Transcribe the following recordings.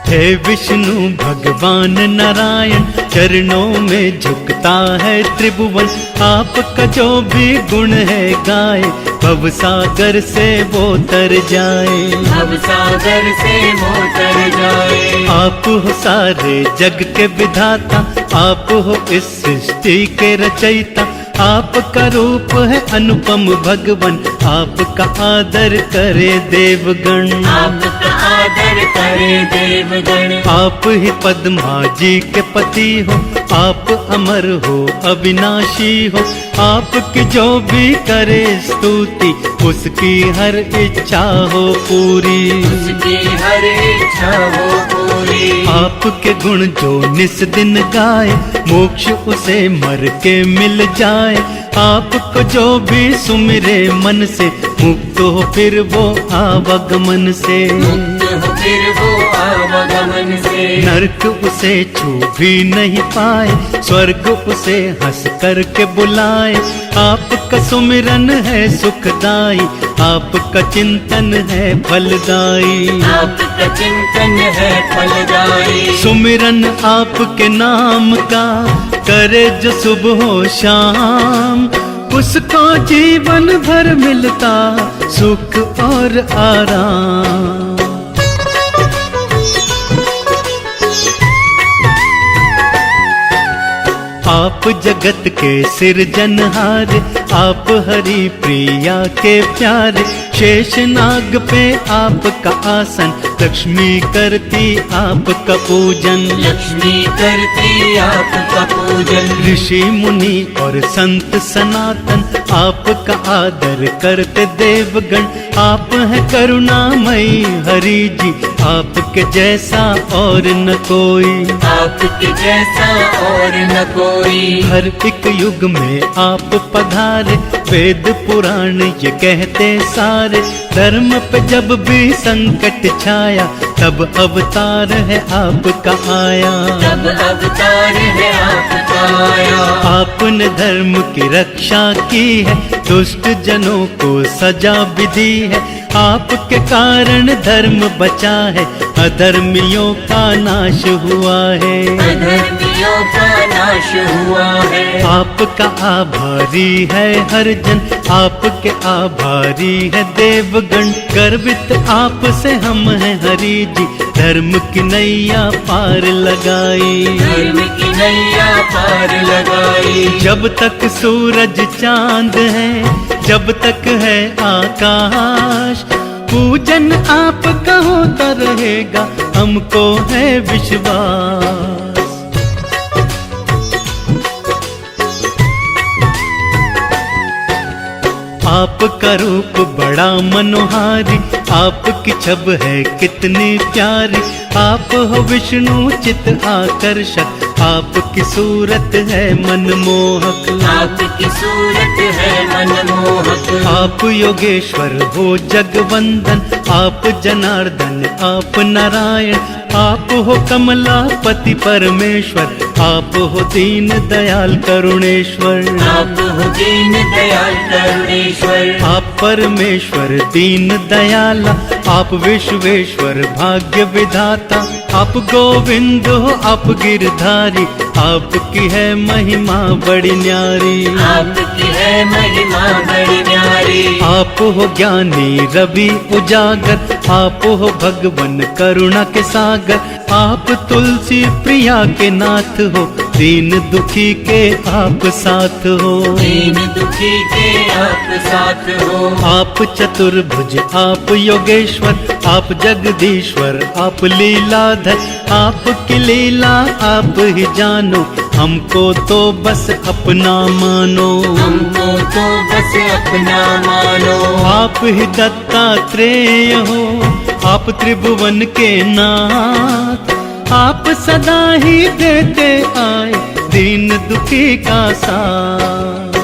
हे विष्णु भगवान नारायण, चरणों में झुकता है त्रिभुवन। आपका जो भी गुण है गाए, भव सागर से वो तर जाए, भव सागर से वो तर जाए। आप हो सारे जग के विधाता, आप हो इस सृष्टि के रचयिता। आपका रूप है अनुपम भगवन, आपका आदर करे देवगण, आपका आदर करे देवगण। आप ही पद्मा जी के पति हो, आप अमर हो अविनाशी हो। आपकी जो भी करे स्तुति, उसकी हर इच्छा हो पूरी, उसकी हर इच्छा हो पूरी। आपके गुण जो निस दिन गाए, मोक्ष उसे मर के मिल जाए। आपको जो भी सुमिरे मन से, मुक्त हो फिर वो आवागमन से, मुक्त हो फिर वो आवागमन से। नरक उसे छू भी नहीं पाए, स्वर्ग उसे हंस करके बुलाए। आपका सुमिरन है सुखदाई, आपका चिंतन है फलदाई, आपका चिंतन है फलदाई। सुमिरन आपके नाम का करे जो सुबह हो शाम, उसको जीवन भर मिलता सुख और आराम। आप जगत के सिरजनहार, आप हरि प्रिया के प्यारे। शेषनाग पे आपका आसन, लक्ष्मी करती आपका पूजन, लक्ष्मी करती आपका पूजन। ऋषि मुनि और संत सनातन, आपका आदर करते देवगण। आप है करुणामयी हरि जी, आपके जैसा और न कोई, आपके जैसा और न कोई। हर एक युग में आप पधारे, वेद पुराण ये कहते सारे। धर्म पे जब भी संकट छाया, तब अवतार है आपका आया, तब अवतार है आपका आया। आपने धर्म की रक्षा की है, दुष्ट जनों को सजा भी दी है। आपके कारण धर्म बचा है, अधर्मियों का नाश हुआ है, अधर्मियों का नाश हुआ है। आपका आभारी है हर जन, आपके आभारी है देवगण। गर्वित आपसे हम हैं हरि जी, धर्म की नैया पार लगाई, धर्म की नैया पार लगाई। जब तक सूरज चांद है, जब तक है आकाश, पूजन आपका होता रहेगा, हमको है विश्वास। आपका रूप बड़ा मनोहारी, आपकी छब है कितनी प्यारी। आप हो विष्णु चित आकर्षक, आपकी सूरत है मनमोहक, आपकी सूरत है मनमोहक। आप योगेश्वर हो जगवंदन, आप जनार्दन आप नारायण। आप हो कमलापति परमेश्वर, आप हो दीन दयाल करुणेश्वर, आप हो दीन दयाल करुणेश्वर। आप परमेश्वर दीन दयाला, आप विश्वेश्वर भाग्य विधाता। आप गोविंद हो आप गिरधारी, आपकी है महिमा बड़ी न्यारी, आपकी है महिमा बड़ी न्यारी। आप हो ज्ञानी रवि उजागर, आप हो भगवन करुणा के सागर। आप तुलसी प्रिया के नाथ हो, दीन दुखी के आप साथ हो, दीन दुखी के आप साथ हो। आप चतुर्भुज आप योगेश्वर, आप जगदीश्वर आप लीलाधर। आपकी लीला आप ही जानो, हमको तो बस अपना मानो, हमको तो बस अपना मानो। आप ही दत्तात्रेय हो, आप त्रिभुवन के नाथ। आप सदा ही देते आए दीन दुखी का साथ।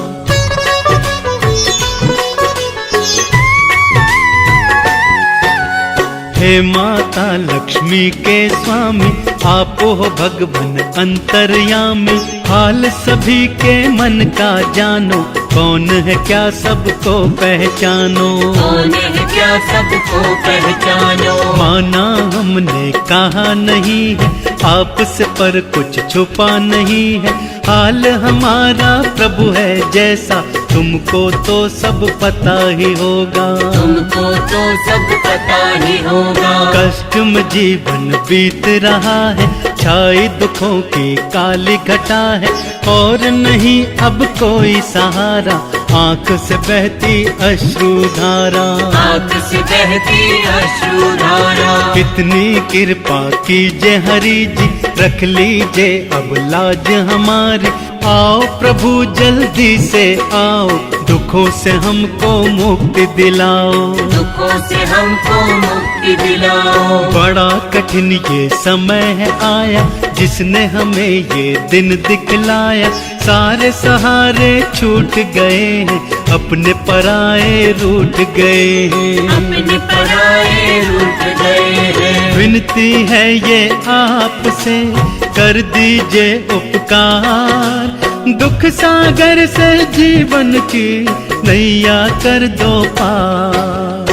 हे माता लक्ष्मी के स्वामी, आप हो भगवन अंतर्यामी। हाल सभी के मन का जानो, कौन है क्या सबको पहचानो। कौन है क्या सबको पहचानो। माना हमने कहा नहीं है आपसे, पर कुछ छुपा नहीं है। हाल हमारा प्रभु है जैसा, तुमको तो सब पता ही होगा। तुमको तो सब पता ही होगा। कष्ट में जीवन बीत रहा है, छाई दुखों की काली घटा है, और नहीं अब कोई सहारा, आंख से बहती अश्रुधारा। आंख से बहती अश्रुधारा। कितनी कृपा कीजिए हरि जी, रख लीजिए अब लाज हमारी। आओ प्रभु जल्दी से आओ, दुखों से हमको मुक्ति दिलाओ। दुखों से हमको मुक्ति दिलाओ। बड़ा कठिन ये समय है आया, जिसने हमें ये दिन दिखलाया। सारे सहारे छूट गए हैं, अपने पराए रूठ गए हैं। अपने पराए रूठ गए हैं। विनती है ये आपसे, कर दीजिए उपकार। दुख सागर से जीवन की नैया कर दो पार।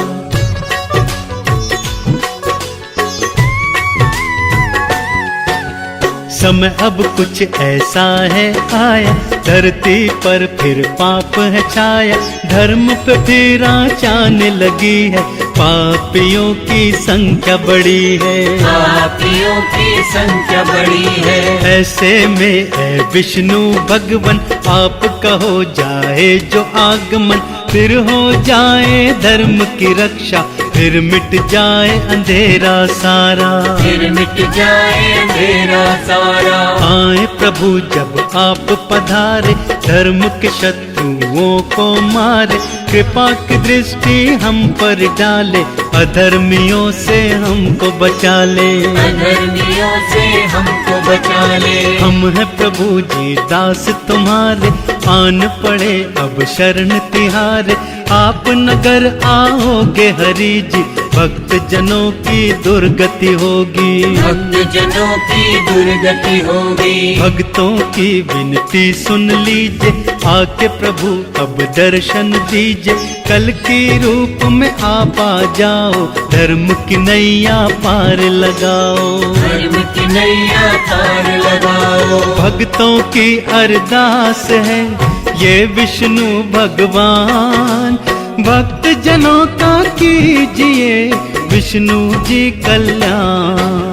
समय अब कुछ ऐसा है आया, धरती पर फिर पाप है छाया। धर्म पे फिर आँच आने लगी है, पापियों की संख्या बड़ी है। पापियों की संख्या बड़ी है। ऐसे में है विष्णु भगवन, आपका हो जाए जो आगमन। फिर हो जाए धर्म की रक्षा, फिर मिट जाए अंधेरा सारा। फिर मिट जाए अंधेरा सारा। आए प्रभु जब आप पधारे, धर्म के शत्रुओं को मारे। कृपा की दृष्टि हम पर डाले, अधर्मियों से हमको बचा ले। अधर्मियों से हमको बचा ले। हम हैं प्रभु जी दास तुम्हारे, आन पड़े अब शरण तिहारे। आप नगर आओगे हरि जी, भक्त जनों की दुर्गति होगी। भक्त जनों की दुर्गति होगी। भक्तों की विनती सुन लीजिए, आके प्रभु अब दर्शन दीजिए। कल की रूप में आप आ जाओ, धर्म की नैया पार लगाओ। धर्म की नैया पार लगाओ। भक्तों की अरदास है ये विष्णु भगवान, भक्त जनों का कीजिए विष्णु जी कल्याण।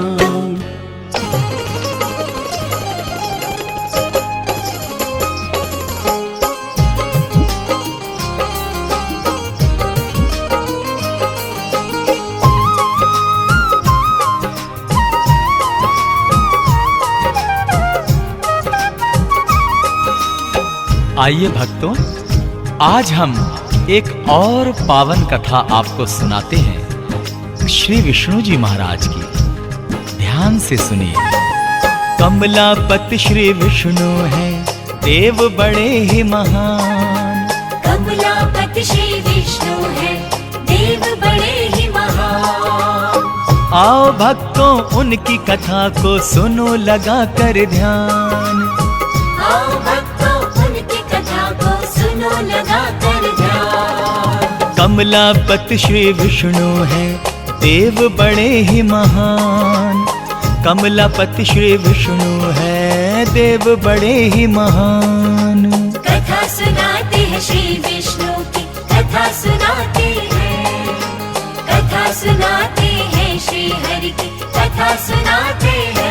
आइए भक्तों, आज हम एक और पावन कथा आपको सुनाते हैं श्री विष्णु जी महाराज की। ध्यान से सुनिए। कमलापति श्री विष्णु हैं, देव बड़े ही महान। कमलापति श्री विष्णु है, देव बड़े ही महान। आओ भक्तों उनकी कथा को सुनो लगा कर ध्यान। आओ भक्तों उनकी कथा को सुनो लगा कर ध्यान। कमलापति श्री विष्णु हैं, देव बड़े ही महान। कमलापति श्री विष्णु हैं, देव बड़े ही महान। कथा सुनाते हैं श्री विष्णु की, कथा सुनाते हैं। कथा सुनाते हैं श्री हरि की, कथा सुनाते हैं।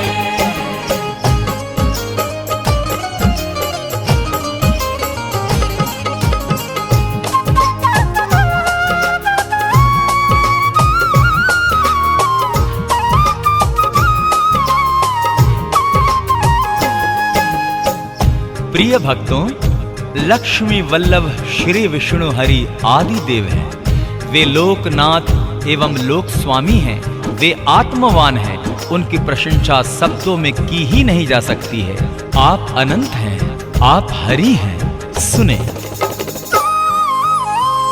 प्रिय भक्तों, लक्ष्मी वल्लभ श्री विष्णु हरि आदि देव हैं। वे लोकनाथ एवं लोक स्वामी हैं। वे आत्मवान हैं। उनकी प्रशंसा शब्दों में की ही नहीं जा सकती है। आप अनंत हैं, आप हरि हैं। सुने।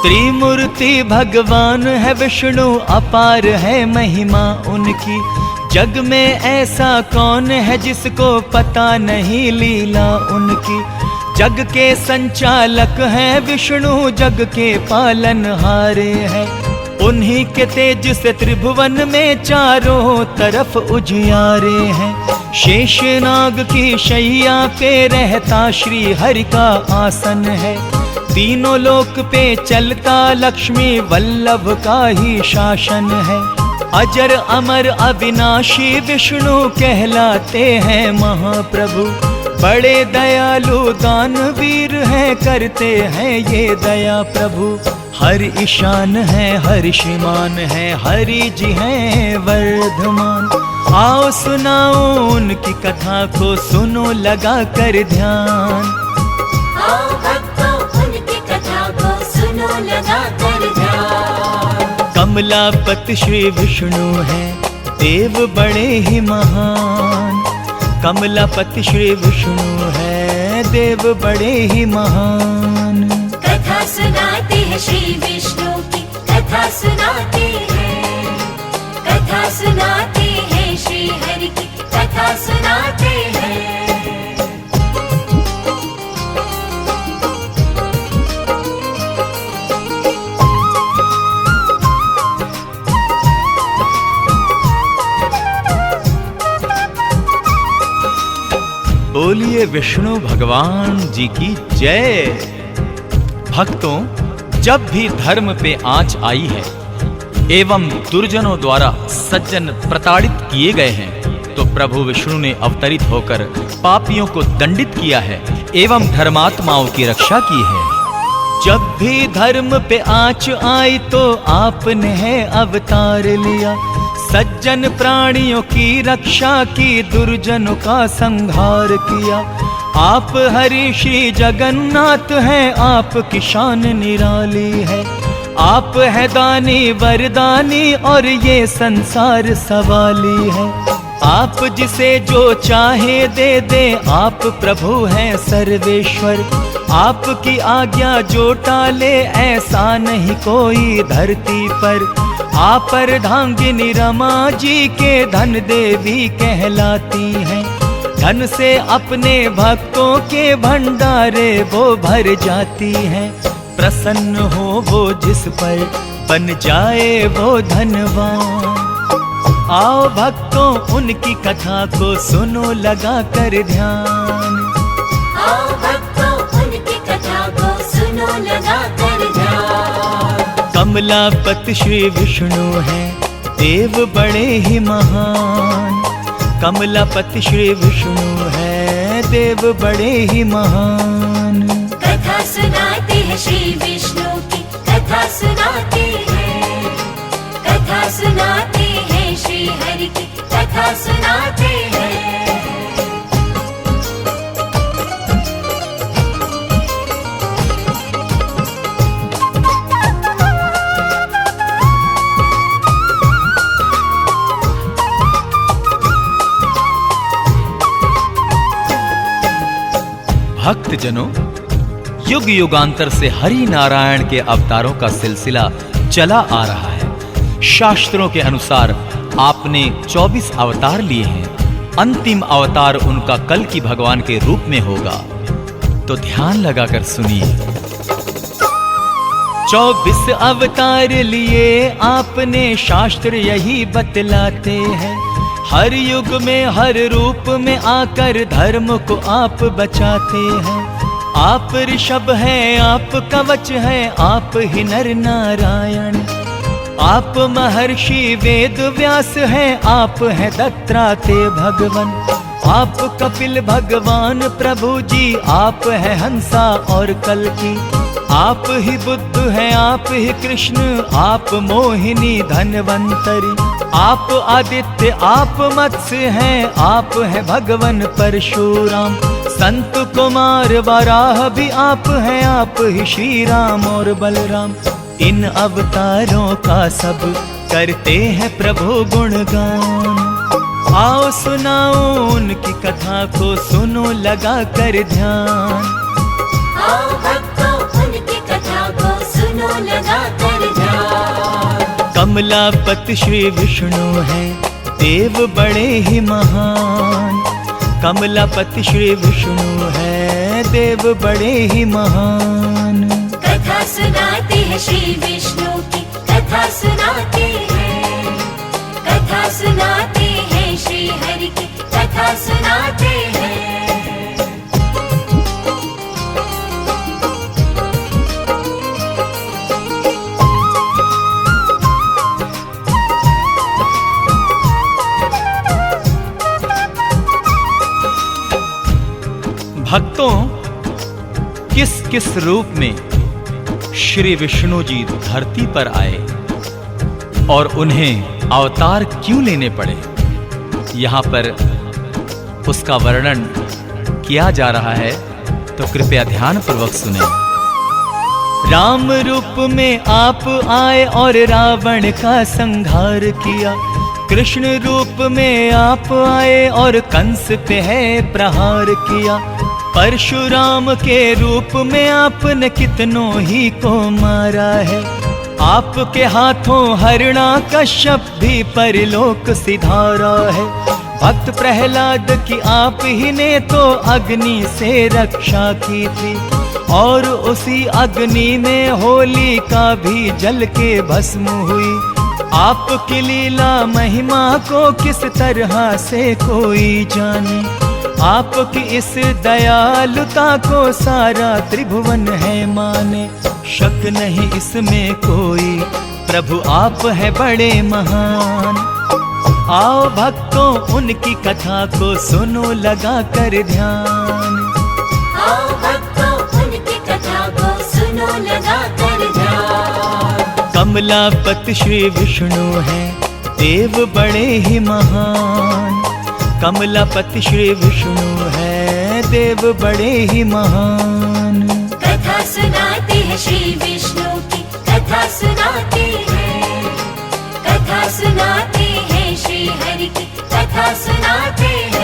त्रिमूर्ति भगवान है विष्णु, अपार है महिमा उनकी। जग में ऐसा कौन है जिसको पता नहीं लीला उनकी। जग के संचालक हैं विष्णु, जग के पालनहारे हैं। उन्हीं के तेज से त्रिभुवन में चारों तरफ उजियारे हैं। शेषनाग की शैया पे रहता श्री हरि का आसन है। तीनों लोक पे चलता लक्ष्मी वल्लभ का ही शासन है। अजर अमर अविनाशी विष्णु कहलाते हैं महाप्रभु। बड़े दयालु दानवीर हैं, करते हैं ये दया प्रभु। हर ईशान है, हर श्रीमान है, हरि जी हैं वर्धमान। आओ सुनाओ उनकी कथा को, सुनो लगा कर ध्यान। आओ भक्तों उनकी कथा को सुनो लगा कर ध्यान। कमलापति श्री विष्णु हैं, देव बड़े ही महान। कमलापति श्री विष्णु है, देव बड़े ही महान। कथा सुनाते हैं श्री विष्णु की, कथा सुनाते हैं। कथा सुनाते हैं श्री हरि की, कथा सुनाते हैं। बोलिए विष्णु भगवान जी की जय। भक्तों, जब भी धर्म पे आंच आई है एवं दुर्जनों द्वारा सज्जन प्रताड़ित किए गए हैं, तो प्रभु विष्णु ने अवतरित होकर पापियों को दंडित किया है एवं धर्मात्माओं की रक्षा की है। जब भी धर्म पे आंच आई तो आपने है अवतार लिया। सज्जन प्राणियों की रक्षा की, दुर्जनों का संहार किया। आप हरि श्री जगन्नाथ हैं, आपकी शान निराली है। आप है दानी वरदानी और ये संसार सवाली है। आप जिसे जो चाहे दे दे, आप प्रभु हैं सर्वेश्वर। आपकी आज्ञा जो टाले, ऐसा नहीं कोई धरती पर। आप अर्धांगिनी रमा जी के धन देवी कहलाती हैं। धन से अपने भक्तों के भंडारे वो भर जाती हैं। प्रसन्न हो वो जिस पर, बन जाए वो धनवान। आओ भक्तों उनकी कथा को सुनो लगा कर ध्यान। आओ भक्तों उनकी कथा को सुनो लगा कर ध्यान। कमलापति श्री विष्णु हैं, देव बड़े ही महान। कमलापति श्री विष्णु है, देव बड़े ही महान। कथा सुनाते हैं श्री विष्णु की, कथा सुनाते हैं। कथा सुनाते हैं श्री हरि की, कथा सुनाते हैं। भक्तजनों, युग युगांतर से हरि नारायण के अवतारों का सिलसिला चला आ रहा है। शास्त्रों के अनुसार आपने 24 अवतार लिए हैं। अंतिम अवतार उनका कल की भगवान के रूप में होगा, तो ध्यान लगाकर सुनिए। 24 अवतार लिए आपने, शास्त्र यही बतलाते हैं। हर युग में हर रूप में आकर धर्म को आप बचाते हैं। आप ऋषभ हैं, आप कवच हैं, आप ही नर नारायण। आप महर्षि वेद व्यास हैं, आप हैं दत्तात्रेय भगवान। आप कपिल भगवान प्रभु जी, आप हैं हंसा और कल्की। आप ही बुद्ध हैं, आप ही कृष्ण, आप मोहिनी धनवंतरी। आप आदित्य, आप मत्स्य हैं, आप हैं भगवान परशुराम। संत कुमार वराह भी आप हैं, आप ही श्री राम और बलराम। इन अवतारों का सब करते हैं प्रभु गुणगान। आओ सुनाओ उनकी कथा को, सुनो लगा कर ध्यान। आओ भक्तों उनकी कथा को सुनो लगा कर ध्यान। कमलापति श्री विष्णु हैं, देव बड़े ही महान। कमलापति श्री विष्णु है, देव बड़े ही महान। कथा सुनाते हैं श्री विष्णु की, कथा कथा सुनाते हैं, कथा सुनाते हैं, श्री हरि की कथा सुनाते हैं। भक्तों, किस किस रूप में श्री विष्णु जी धरती पर आए और उन्हें अवतार क्यों लेने पड़े, यहाँ पर उसका वर्णन किया जा रहा है, तो कृपया ध्यान पूर्वक सुने। राम रूप में आप आए और रावण का संहार किया, कृष्ण रूप में आप आए और कंस पे है प्रहार किया, परशुराम के रूप में आपने कितनों ही को मारा है, आपके हाथों हिरण्यकश्यप भी परलोक सिधारा है, भक्त प्रहलाद की आप ही ने तो अग्नि से रक्षा की थी, और उसी अग्नि में होलिका भी जल के भस्म हुई, आपकी लीला महिमा को किस तरह से कोई जाने, आपकी इस दयालुता को सारा त्रिभुवन है माने, शक नहीं इसमें कोई, प्रभु आप है बड़े महान। आओ भक्तों उनकी कथा को सुनो लगा कर ध्यान, आओ भक्तों उनकी कथा को सुनो लगा कर ध्यान। कमलापति श्री विष्णु है देव बड़े ही महान, कमलापति श्री विष्णु है देव बड़े ही महान। कथा सुनाते हैं श्री विष्णु की कथा सुनाते हैं, कथा सुनाते हैं, श्री हरि की कथा सुनाते हैं।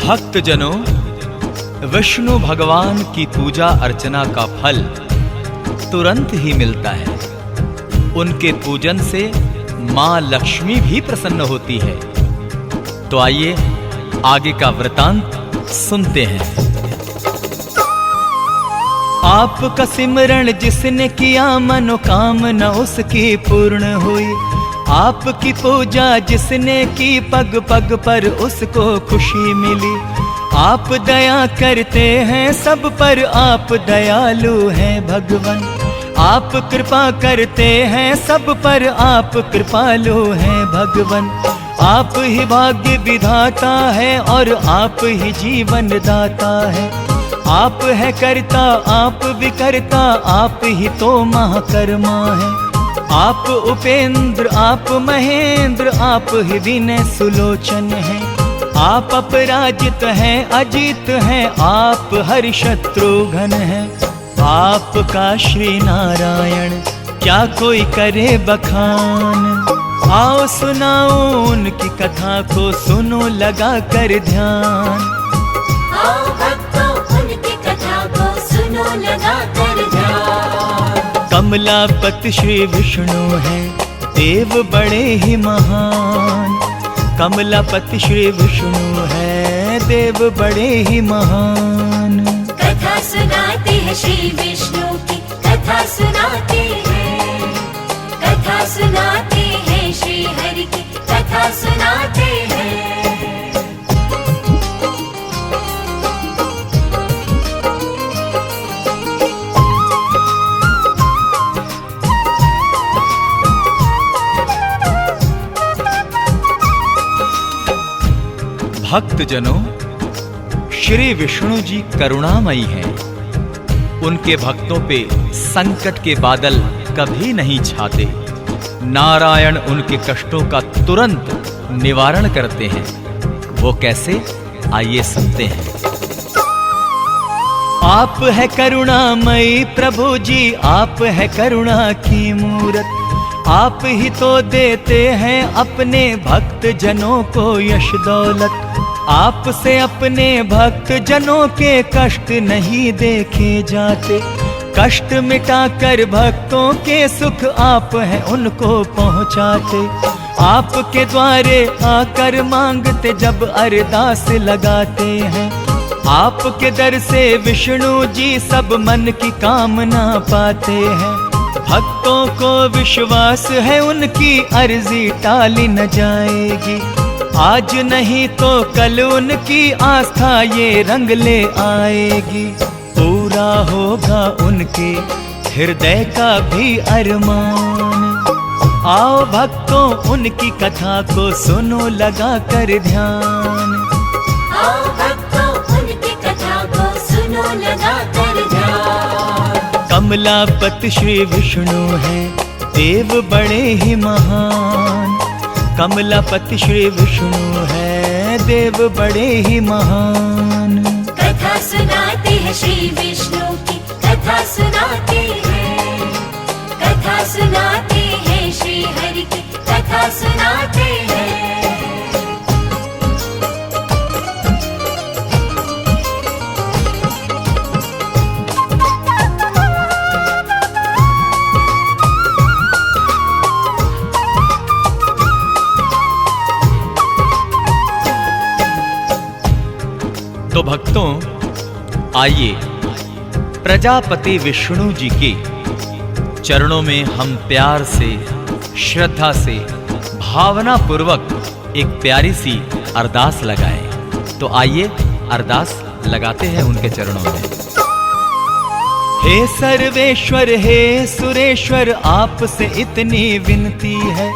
भक्तजनों, विष्णु भगवान की पूजा अर्चना का फल तुरंत ही मिलता है। उनके पूजन से मां लक्ष्मी भी प्रसन्न होती है। तो आइए आगे का वृतांत सुनते हैं। आपका सिमरण जिसने किया मनोकामना उसकी पूर्ण हुई, आपकी पूजा जिसने की पग पग पर उसको खुशी मिली, आप दया करते हैं सब पर, आप दयालु हैं भगवान, आप कृपा करते हैं सब पर, आप कृपालु हैं भगवान, आप ही भाग्य विधाता है और आप ही जीवन दाता है, आप है करता आप विकर्ता, आप ही तो महाकर्मा है, आप उपेंद्र आप महेंद्र, आप ही विनय सुलोचन है, आप अपराजित हैं अजित हैं, आप हरि शत्रुघ्न हैं, आपका श्री नारायण क्या कोई करे बखान। आओ सुनाओ उनकी कथा को सुनो लगा कर ध्यान, आओ भक्तों उनकी कथा को सुनो लगा कर ध्यान। कमलापति श्री विष्णु है देव बड़े ही महान, कमलापति श्री विष्णु है देव बड़े ही महान। कथा सुनाते हैं श्री विष्णु की कथा सुनाते हैं, कथा सुनाते हैं, श्री हरि की कथा सुनाते हैं। भक्तजनों, श्री विष्णु जी करुणामयी हैं। उनके भक्तों पे संकट के बादल कभी नहीं छाते। नारायण उनके कष्टों का तुरंत निवारण करते हैं। वो कैसे, आइए सुनते हैं। आप है करुणामयी प्रभु जी, आप है करुणा की मूरत, आप ही तो देते हैं अपने भक्त जनों को यश दौलत, आपसे अपने भक्त जनों के कष्ट नहीं देखे जाते, कष्ट मिटाकर भक्तों के सुख आप हैं उनको पहुँचाते। आपके द्वारे आकर मांगते जब अरदास लगाते हैं। आपके दर से विष्णु जी सब मन की कामना पाते हैं। भक्तों को विश्वास है उनकी अर्जी टाली न जाएगी। आज नहीं तो कल उनकी आस्था ये रंग ले आएगी। पूरा होगा उनके हृदय का भी अरमान। आओ भक्तों उनकी कथा को सुनो लगा कर ध्यान। आओ भक्तों उनकी कथा को सुनो लगा कर ध्यान। कमलापति श्री विष्णु हैं देव बड़े ही महान। कमलापति श्री विष्णु हैं देव बड़े ही महान। कथा सुनाते हैं श्री विष्णु की, कथा सुनाते हैं। कथा सुनाते हैं श्री हरि की, कथा सुनाते हैं। तो भक्तों आइए प्रजापति विष्णु जी के चरणों में हम प्यार से, श्रद्धा से, भावना पूर्वक एक प्यारी सी अरदास लगाएं। तो आइए अरदास लगाते हैं उनके चरणों में। हे सर्वेश्वर, हे सुरेश्वर, आपसे इतनी विनती है।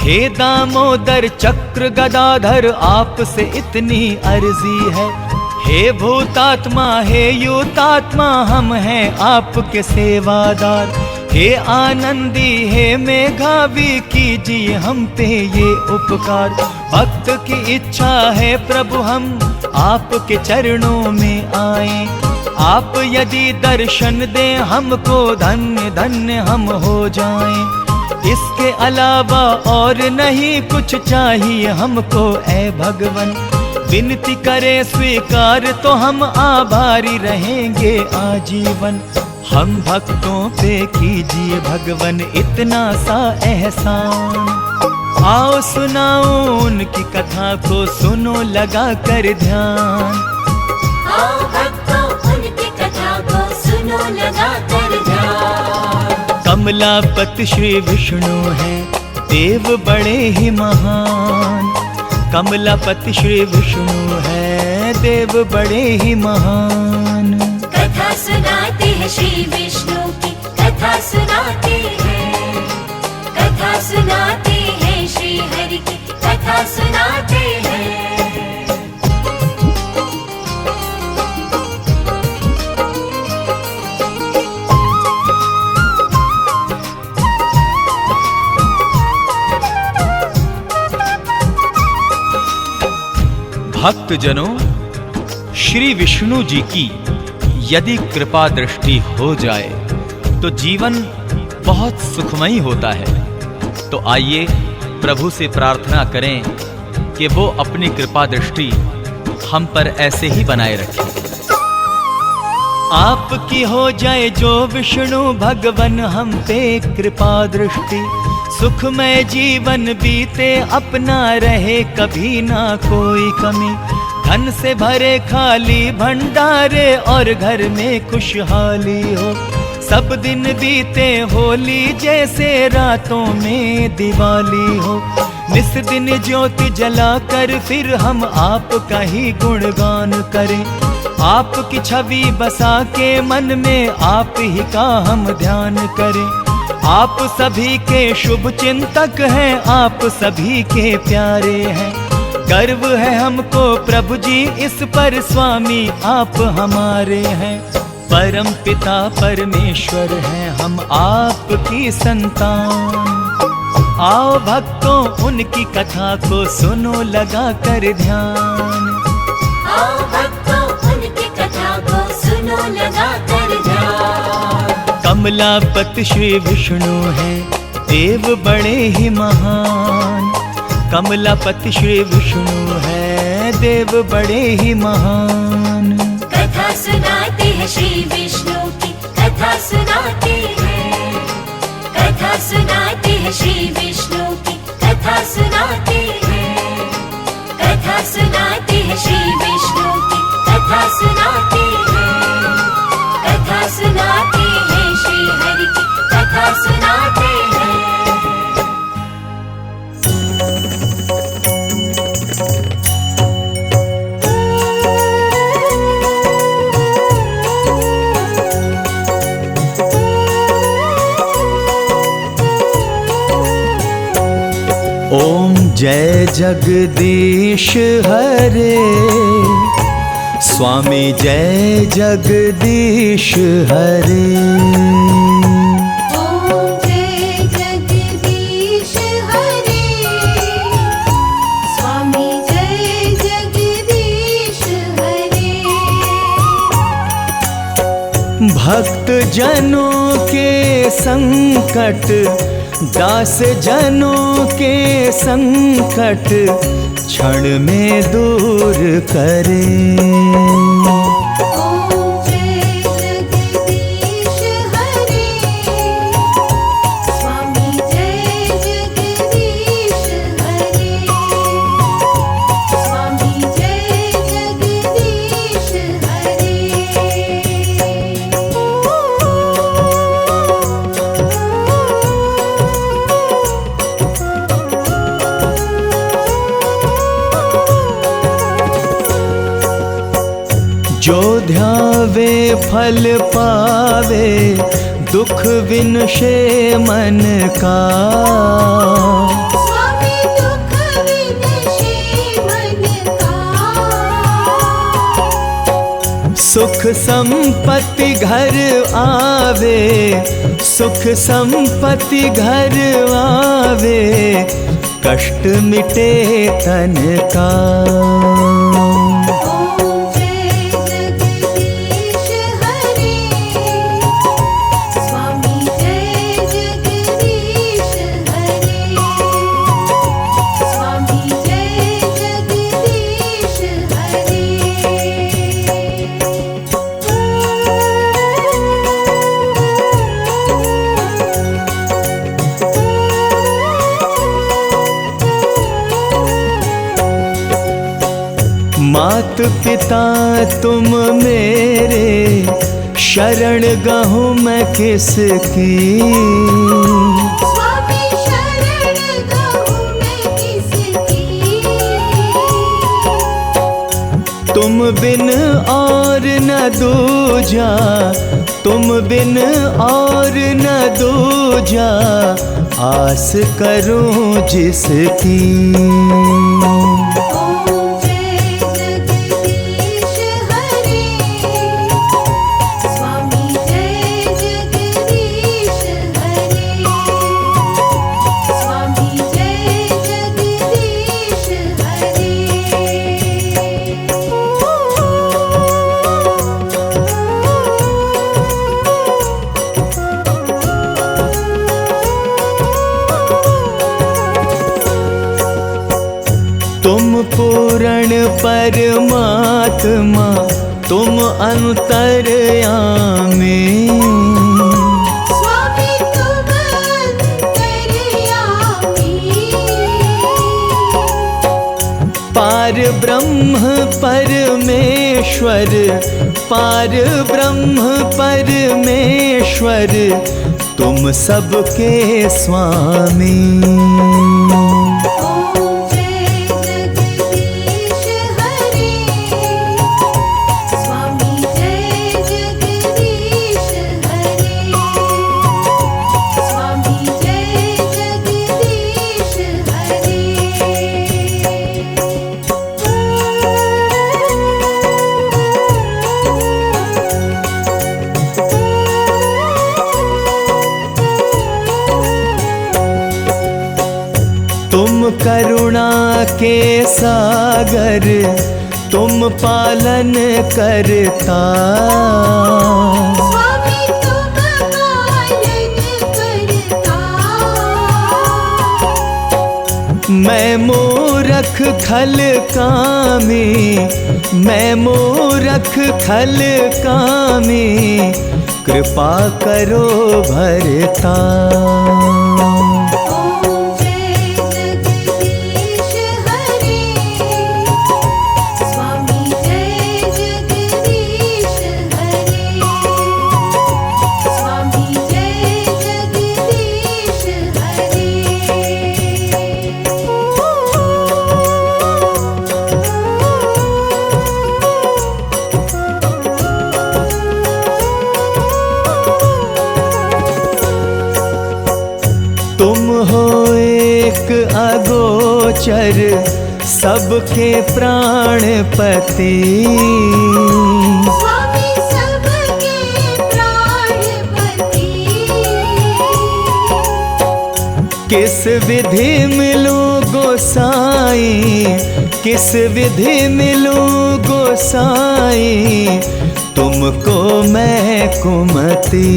हे दामोदर चक्र गदाधर, आपसे इतनी अर्जी है। हे भूतात्मा, हे युतात्मा, हम हैं आपके सेवादार। हे आनंदी, हे मेघावी, कीजिए हम पे ये उपकार। भक्त की इच्छा है प्रभु हम आपके चरणों में आए। आप यदि दर्शन दें हमको, धन्य धन्य हम हो जाएं। इसके अलावा और नहीं कुछ चाहिए हमको ऐ भगवन। विनती करे स्वीकार तो हम आभारी रहेंगे आजीवन। हम भक्तों पे कीजिए भगवन इतना सा एहसान। आओ सुनाओ उनकी कथा को सुनो लगा कर ध्यान। आओ भक्तों उनकी कथा को सुनो लगा कर ध्यान। कमलापति श्री विष्णु हैं देव बड़े ही महान। कमलापति श्री विष्णु हैं देव बड़े ही महान। कथा सुनाते हैं श्री विष्णु की, कथा सुनाते हैं। कथा सुनाते हैं श्री हरि की, कथा सुनाते हैं। भक्तजनों, श्री विष्णु जी की यदि कृपा दृष्टि हो जाए तो जीवन बहुत सुखमयी होता है। तो आइए प्रभु से प्रार्थना करें कि वो अपनी कृपा दृष्टि हम पर ऐसे ही बनाए रखें। आपकी हो जाए जो विष्णु भगवन हम पे कृपा दृष्टि। सुखमय जीवन बीते अपना रहे कभी ना कोई कमी। धन से भरे खाली भंडारे और घर में खुशहाली हो। सब दिन बीते होली जैसे रातों में दिवाली हो। निस दिन ज्योति जलाकर फिर हम आपका ही गुणगान करें। आपकी छवि बसा के मन में आप ही का हम ध्यान करें। आप सभी के शुभ चिंतक हैं, आप सभी के प्यारे हैं। गर्व है हमको प्रभु जी इस पर, स्वामी आप हमारे हैं। परम पिता परमेश्वर हैं हम आपकी संतान। आओ भक्तों उनकी कथा को सुनो लगा कर ध्यान। आओ भक्तों उनकी कथा को सुनो लगा कर ध्यान। कमलापति श्री विष्णु हैं देव बड़े ही महान। कमलापति श्री विष्णु हैं देव बड़े ही महान। कथा सुनाते हैं श्री विष्णु की, कथा सुनाते हैं, कथा सुनाते हैं श्री विष्णु की कथा सुनाते हैं, कथा सुनाते हैं श्री विष्णु की कथा सुनाते हैं, कथा सुनाते हैं श्री हरि की कथा सुनाते हैं। ओम जय जगदीश हरे, स्वामी जय जगदीश हरे। ओम जय जगदीश हरे, स्वामी जय जगदीश हरे। भक्त जनों के संकट, दास जनों के संकट क्षण में दूर करे। ओम जय जगदीश हरे, स्वामी जय जगदीश हरे, स्वामी जय जगदीश हरे। जो ध्यावे फल पावे, दुख विनशे मन का। स्वामी दुख विनशे मन का। सुख संपत्ति घर आवे, सुख संपत्ति घर आवे, कष्ट मिटे तन का। ओम जय जगदीश हरे, स्वामी जय जगदीश हरे, स्वामी जय जगदीश हरे। मात पिता तुम मेरे, शरण गहूँ मैं किसकी। स्वामी शरण गहूँ मैं किसकी। तुम बिन और न दूजा, तुम बिन और न दूजा, आस करूं जिसकी। ओम जय जगदीश हरे, स्वामी जय जगदीश हरे, स्वामी जय जगदीश हरे। तुम पूर्ण परमात्मा, तुम अंतर्यामी। स्वामी तुम अंतर्यामी। पार ब्रह्म परमेश्वर, पार ब्रह्म परमेश्वर, तुम सबके स्वामी। ओम जय जगदीश हरे, स्वामी जय जगदीश हरे, स्वामी जय जगदीश हरे। तुम करुणा के सागर, तुम पालन करता। स्वामी तुम पालन करता। मैं मूरख खल कामी, मैं मूरख खल कामी, कृपा करो भरता। ओम जय जगदीश हरे, स्वामी जय जगदीश हरे, स्वामी जय जगदीश हरे। तुम हो एक अगोचर सबके प्राणपति, स्वामी सबके प्राणपति, किस विधि मिलूं गोसाई, किस विधि मिलूं गोसाई, तुमको मैं कुमति।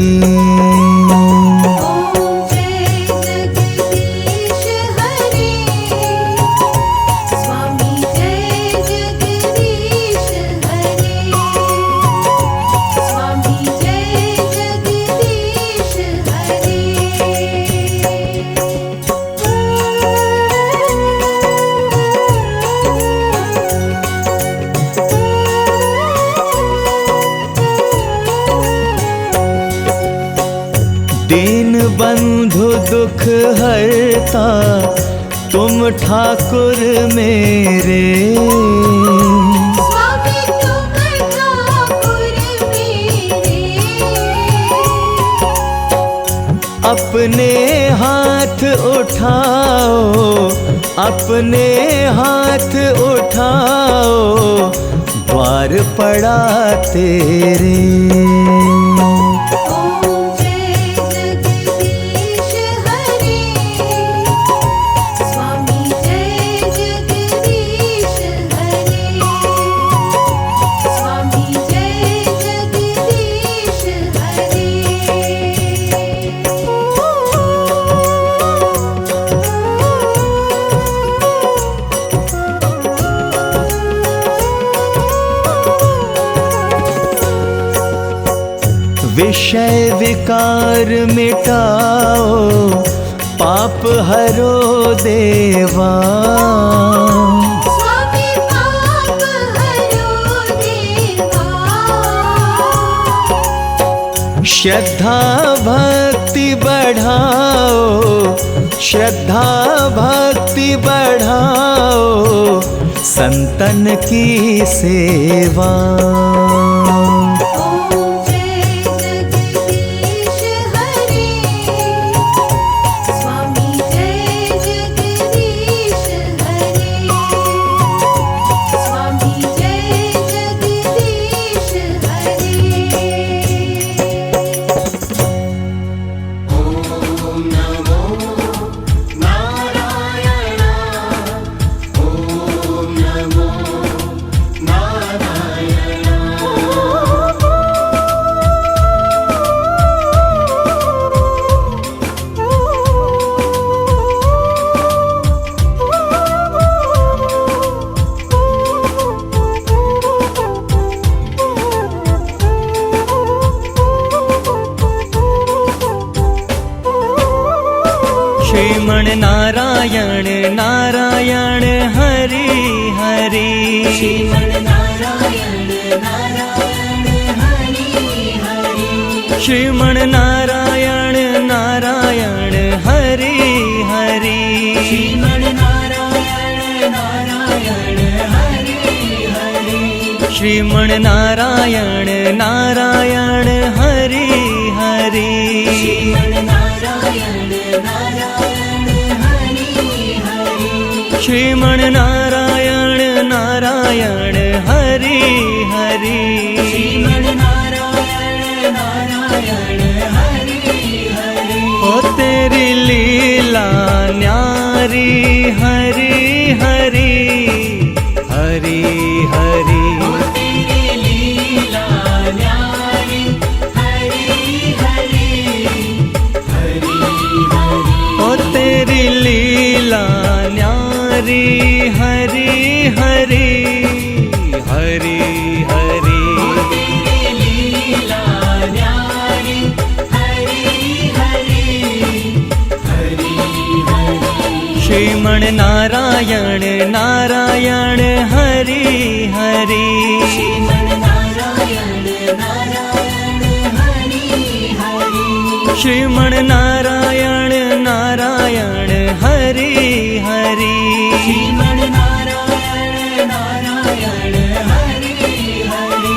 ओम जय जगदीश हरे, स्वामी जय जगदीश हरे, स्वामी जय जगदीश हरे। दीन बंधु दुख हरता तुम ठाकुर मेरे, स्वामी तुम ठाकुर मेरे, अपने हाथ उठाओ, अपने हाथ उठाओ, द्वार पड़ा तेरे। ओम जय जगदीश हरे, स्वामी जय जगदीश हरे, स्वामी जय जगदीश हरे। विषय विकार मिटाओ, पाप हरो देवा, स्वामी पाप हरो देवा, श्रद्धा भक्ति बढ़ाओ, श्रद्धा भक्ति बढ़ाओ, संतन की सेवा। ओम जय जगदीश हरे, स्वामी जय जगदीश हरे, स्वामी जय जगदीश हरे। ॐ नमो नारायण, ॐ नमो नारायण। श्रीमन नारायण नारायण हरि हरि, श्रीमन नारायण नारायण हरि हरि, श्रीमन नारायण नारायण हरि हरि, श्रीमन नारायण नारायण हरि हरि, श्रीमन नारायण नारायण हरि हरि, श्रीमन नारायण नारायण हरि हरि, श्रीमन नारायण नारायण हरि हरि, श्रीमन नारायण नारायण हरि हरि। ओ तेरी लीला न्यारी हरि हरि हरि हरि, तेरी लीला न्यारी हरि हरि हरि हरि, ओ तेरी लीला न्यारी हरि हरि हरि हरि, तेरी लीला न्यारी श्रीमन नारायण नारायण हरि हरि श्रीमन नारायण नारायण हरि हरि श्रीमन नारायण नारायण हरि हरि श्रीमन नारायण नारायण हरि हरि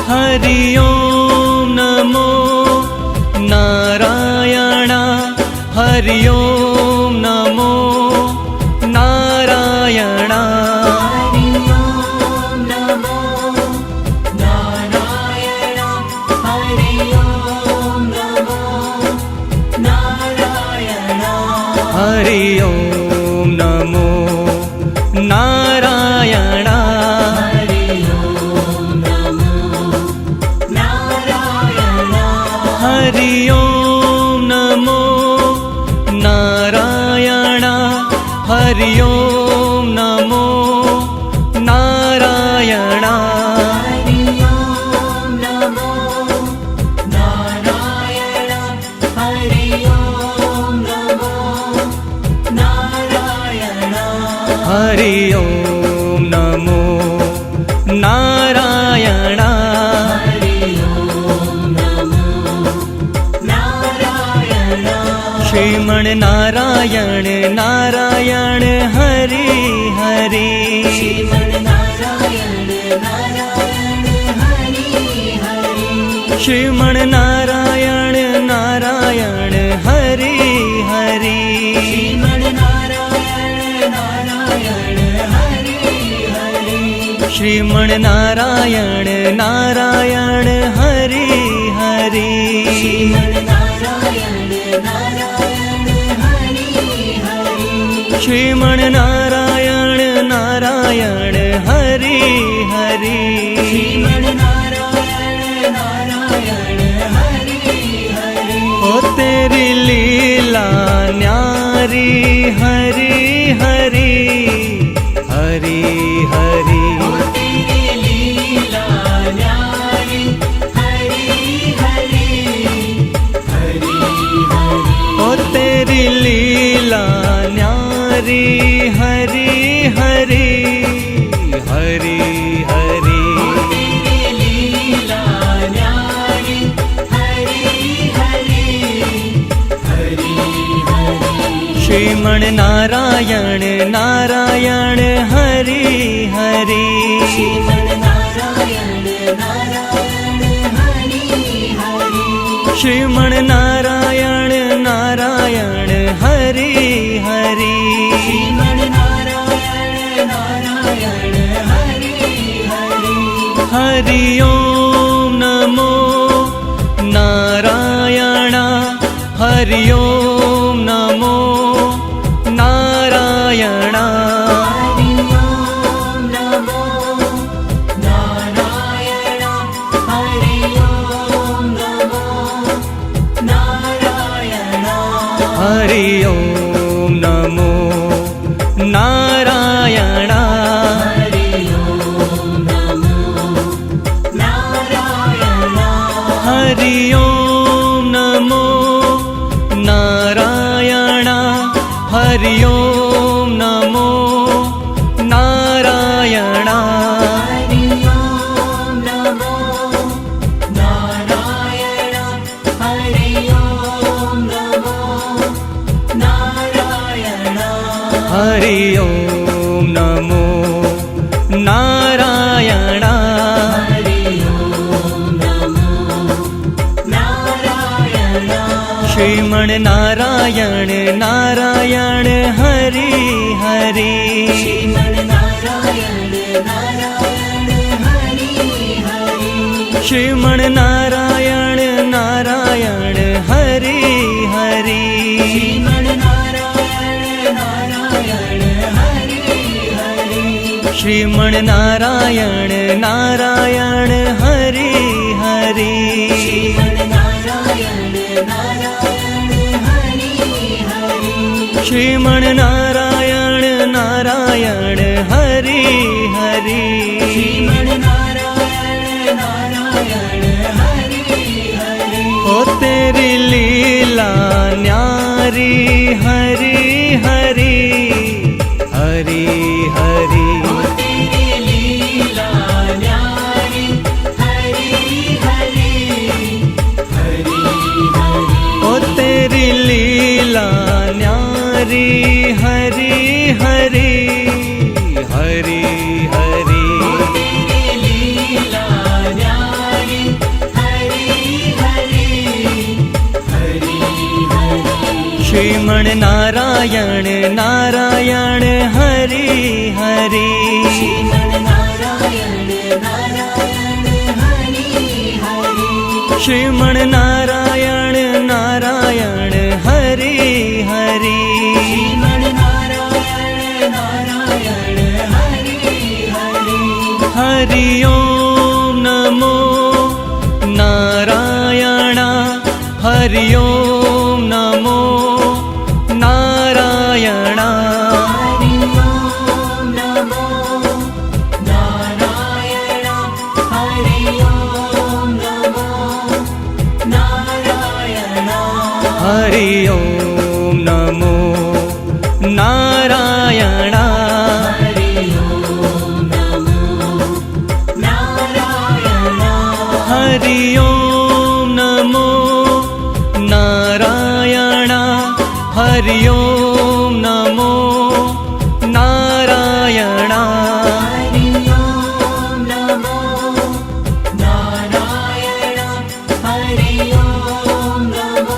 हरि ओम नमो नारायण हरि ओम नमो नारायण हरि ओम नमो नारायण हरि ओम नमो नारायण हरि ओम नमो नारायण हरि ओम नमो नारायण हरि ओम नमो नारायण हरि ओम नमो नारायण हरि ओम नमो नारायण हरि ओम नमो नारायण हरि ओम नमो नारायण हरि ओम नमो नारायण श्रीमन नारायण नारायण हरि हरि श्रीमन नारायण नारायण हरि हरि श्रीमन नारायण नारायण हरि हरि श्रीमन नारायण नारायण हरि हरि श्रीमन नारायण नारायण हरि हरि श्रीमन नारायण नारायण हरि हरि श्रीमन नारायण नारायण हरि हरि श्रीमन नारायण नारायण हरि हरि ओ तेरी लीला न्यारी हरि हरि हरि हरि तेरी लीला न्यारी हरि हरि हरि हरि ओ तेरी लीला न्यारी हरि हरि हरि हरि तेरी लीला न्यारी हरि हरि हरि हरि श्रीमन नारायण नारायण हरि हरि श्रीमन नारायण नारायण हरि हरि श्रीमन नारायण नारायण हरि हरि श्रीमन नारायण नारायण हरि हरि हरि ओम नमो नारायण हरि ओम नमो नारायण हरि ओम नमो नारायण हरि ओम नमो नारायण हरि ओम नमो नारायण हरि ओम नमो नारायण हरि ओम नमो नारायण हरि ओम नमो नारायण हरि ओम नमो नारायण हरि ओम नमो नारायण हरि ओम नमो नारायण हरि ओम नमो नारायण श्रीमन नारायण नारायण हरि हरि श्रीमन नारायण नारायण हरि हरि श्रीमन नारायण नारायण हरि हरि श्रीमन नारायण नारायण हरि हरि श्रीमन नारायण नारायण हरि हरि श्रीमन नारायण नारायण हरि हरि श्रीमन नारायण नारायण हरि हरि श्रीमन नारायण नारायण हरि हरि ओ तेरी लीला न्यारी हरि हरि नारी हरि हरि हरि हरि लीला न्यारी हरि हरि हरि हरि श्रीमन नारायण नारायण हरि हरि श्रीमन नारायण नारायण हरि हरि श्रीमन नारायण नारायण हरि हरि श्रीमन नारायण नारायण हरि हरि हरि ओम नमो नारायण हरि ओम नमो नारायण हरि ओम नमो नारायण हरि ओम नमो नारायण हरि ओम नमो नारायण हरि ओम नमो नारायण हरि ओम नमो नारायण हरि ओम नमो नारायण हरि ओम नमो नारायण हरि ओम नमो नारायण हरि ओम नमो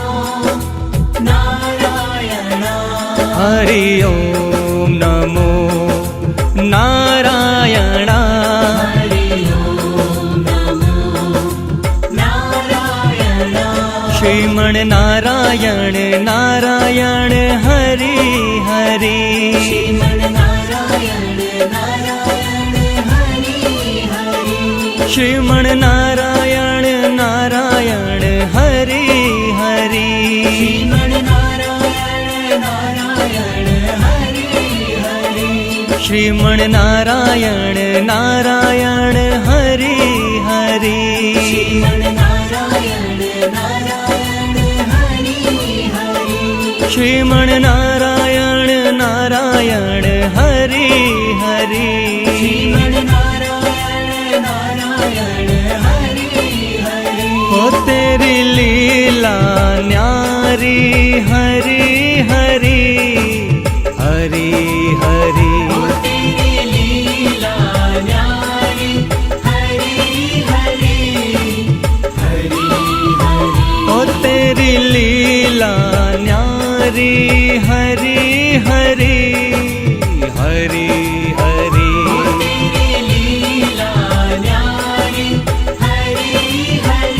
नारायण हरि ओम नमो नारायण श्रीमन नारायण नारायण हरि हरि श्रीमन नारायण नारायण हरि हरि श्रीमन नारायण नारायण हरि हरि श्रीमन नारायण नारायण हरि हरि श्रीमन नारायण नारायण हरि हरि श्रीमन नारायण नारायण हरि हरि श्रीमन नारायण नारायण हरि हरि श्रीमन नारायण नारायण हरि हरि ओ तेरी लीला न्यारी हरि हरि हरि हरि तेरी लीला न्यारी हरि हरि हरि हरि ओ तेरी लीला न्यारी हरि हरि हरि हरि तेरी लीला न्यारी हरि हरि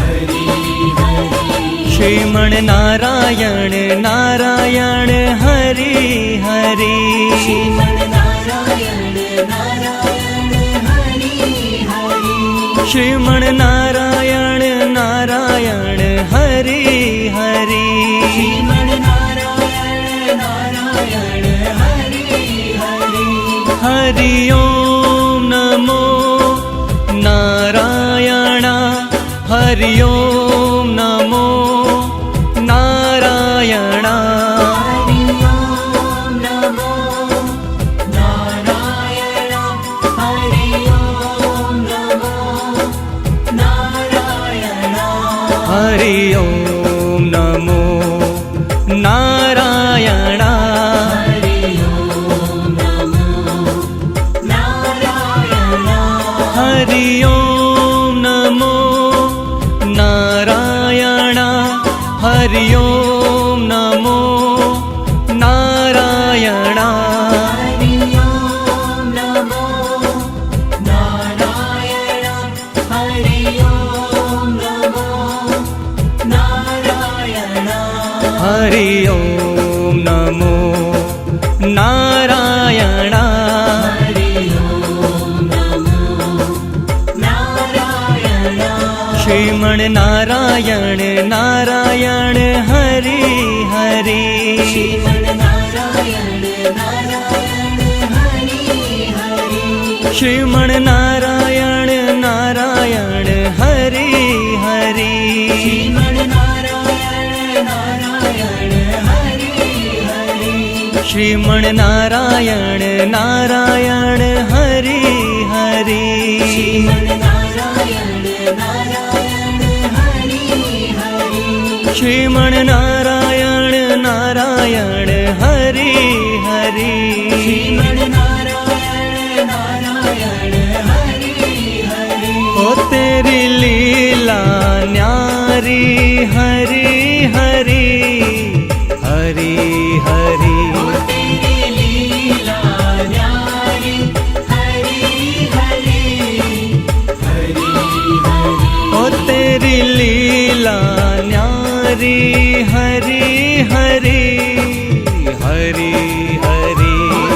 हरि हरि श्रीमन नारायण नारायण हरि हरि श्रीमन नारायण नारायण हरि हरि श्रीमन नारायण नारायण हरि हरि श्रीमन नारायण नारायण हरि हरि हरि ओम नमो नारायण हरि ओम नमो नारायण हरि ओम नमो नारायण हरि ओम नमो नारायण हरि ओम नमो नारायण हरि ओम नमो नारायण हरि ओम नमो नारायण हरि ओम नमो नारायण हरि ओम नमो नारायण हरि ओम नमो नारायण हरि ओम नमो नारायण हरि ओम नमो नारायण श्रीमन नारायण नारायण हरि हरि श्रीमन नारायण नारायण हरि हरि श्रीमन नारायण नारायण हरि हरि श्रीमन नारायण नारायण हरि हरि श्रीमन नारायण नारायण हरि हरि श्रीमन नारायण नारायण हरि हरि श्रीमन नारायण नारायण हरि हरि। श्रीमन नारायण नारायण हरि हरि। ओ तेरी लीला न्यारी हरि हरि हरि हरि। तेरी लीला न्यारी हरि हरि हरि हरि। ओ तेरी लीला न्यारी हरि हरि हरि हरि।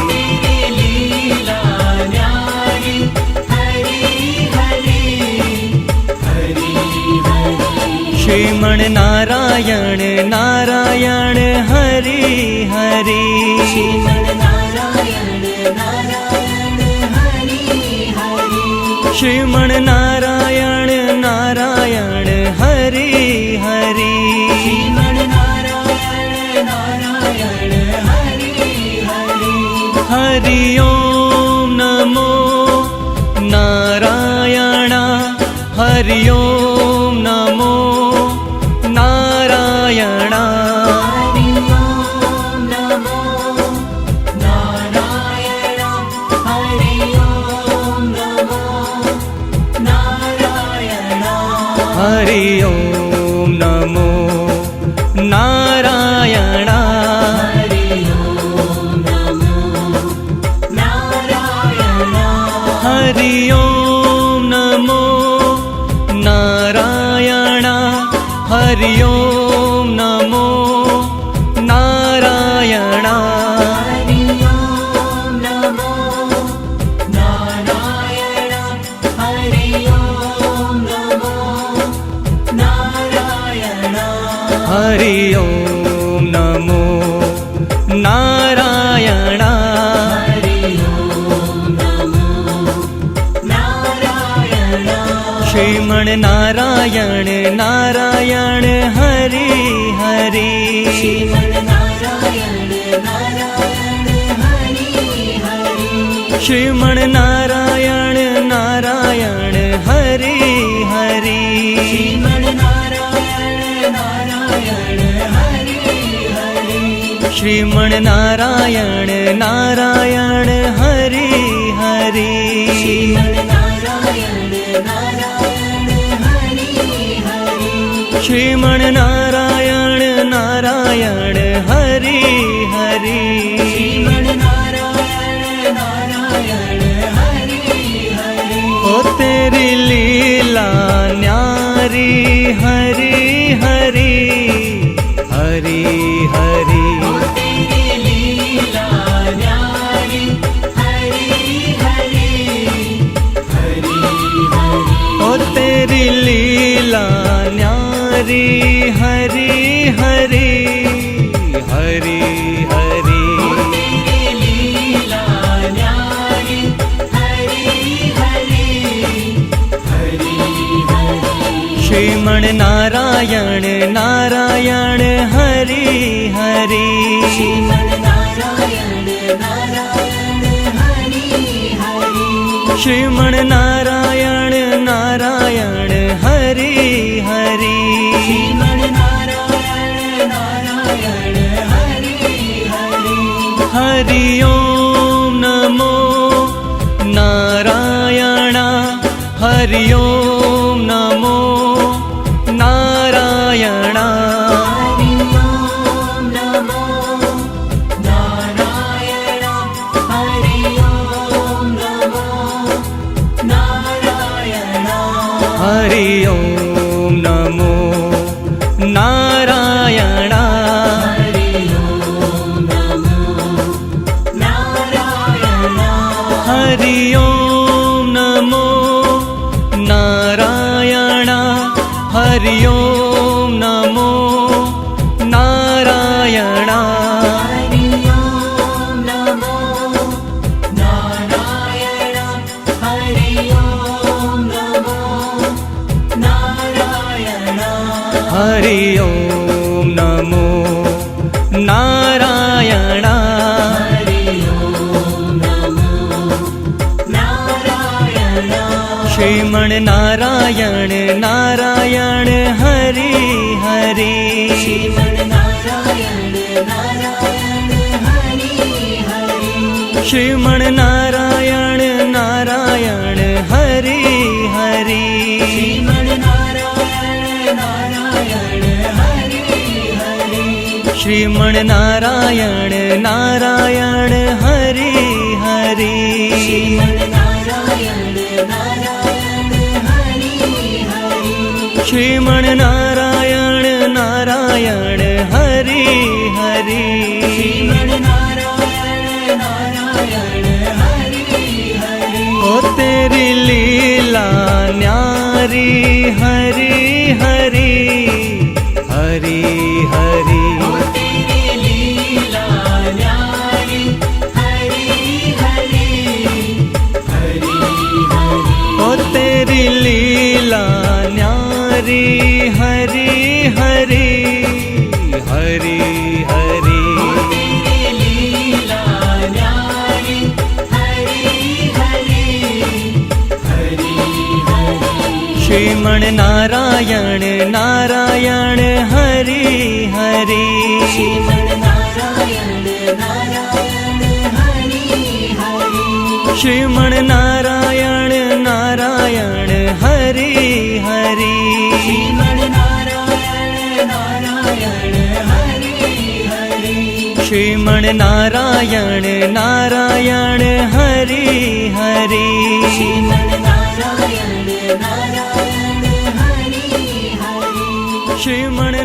तेरी लीला न्यारी हरि हरि हरि हरि। श्रीमन नारायण नारायण हरि हरि। श्रीमन नारायण नारायण हरि हरि। श्रीमन नारायण नारायण हरि हरि। श्रीमन नारायण नारायण हरि हरि। हरि ओम नमो नारायण हरि ओम नमो नारायण। हरि ओम नमो नारायण हरि ओम नमो नारायण। हरि ओम नमो नारायण। हरि ओम नमो नारायण। हरि ओम नमो नारायण। हरि ओम नमो नारायण। हरि ओम नमो नारायण हरि ओम नमो नारायण। हरि ओम नमो नारायण। हरि ओम नमो नारायण। श्रीमन नारायण नारायण हरि हरि। श्रीमन नारायण नारायण हरि हरि। श्रीमन नारायण नारायण हरि हरि। श्रीमन नारायण नारायण हरि हरि। श्रीमन नारायण नारायण हरि हरि। श्रीमन नारायण नारायण हरि हरि। श्रीमन नारायण नारायण हरि हरि। श्रीमन नारायण नारायण हरि हरि। ओ तेरी लीला न्यारी हरि हरि हरि हरि। तेरी लीला न्यारी हरि हरि हरि हरि। ओ तेरी लीला न्यारी हरि हरि हरि हरि। तेरी लीला न्यारी हरि हरि हरि हरि। श्रीमन नारायण नारायण हरि हरि। श्रीमन नारायण नारायण हरि हरि। श्रीमन नारायण नारायण हरि हरि। श्रीमन नारायण नारायण हरि हरि। हरि ओम नमो नारायण। हरि ओम नमो नारायण। हरि ओम नमो नारायण हरि ओम नमो नारायण। हरि ओम नमो नारायण। हरि ओम नमो नारायण। हरि ओम नमो नारायण। हरि ओम नमो नारायण। हरि ओम नमो नारायण हरि ओम नमो नारायण। हरि ओम नमो नारायण। हरि ओम नमो नारायण। श्रीमन नारायण नारायण नारायण हरि हरि श्रीमन नारायण नारायण हरि हरि श्रीमन नारायण नारायण हरि हरि श्रीमन नारायण नारायण हरि हरि श्रीमन नारायण नारायण हरि हरि श्रीमन नारायण नारायण हरि हरि श्रीमन नारायण नारायण हरि हरि श्रीमन नारायण नारायण हरि हरि ओ तेरी लीला न्यारी हरि हरि हरि हरि तेरी लीला न्यारी हरि हरि हरि हरि ओ तेरी लीला न्यारी हरि हरि हरि हरि तेरी लीला न्यारी हरि हरि हरि हरि श्रीमन नारायण नारायण हरि हरि श्रीमन नारायण नारायण हरि हरि श्रीमन नारायण नारायण हरि हरि श्रीमन नारायण नारायण हरि हरि श्रीमन नारायण नारायण हरि हरि श्रीमन नारायण नारायण हरि हरि श्रीमन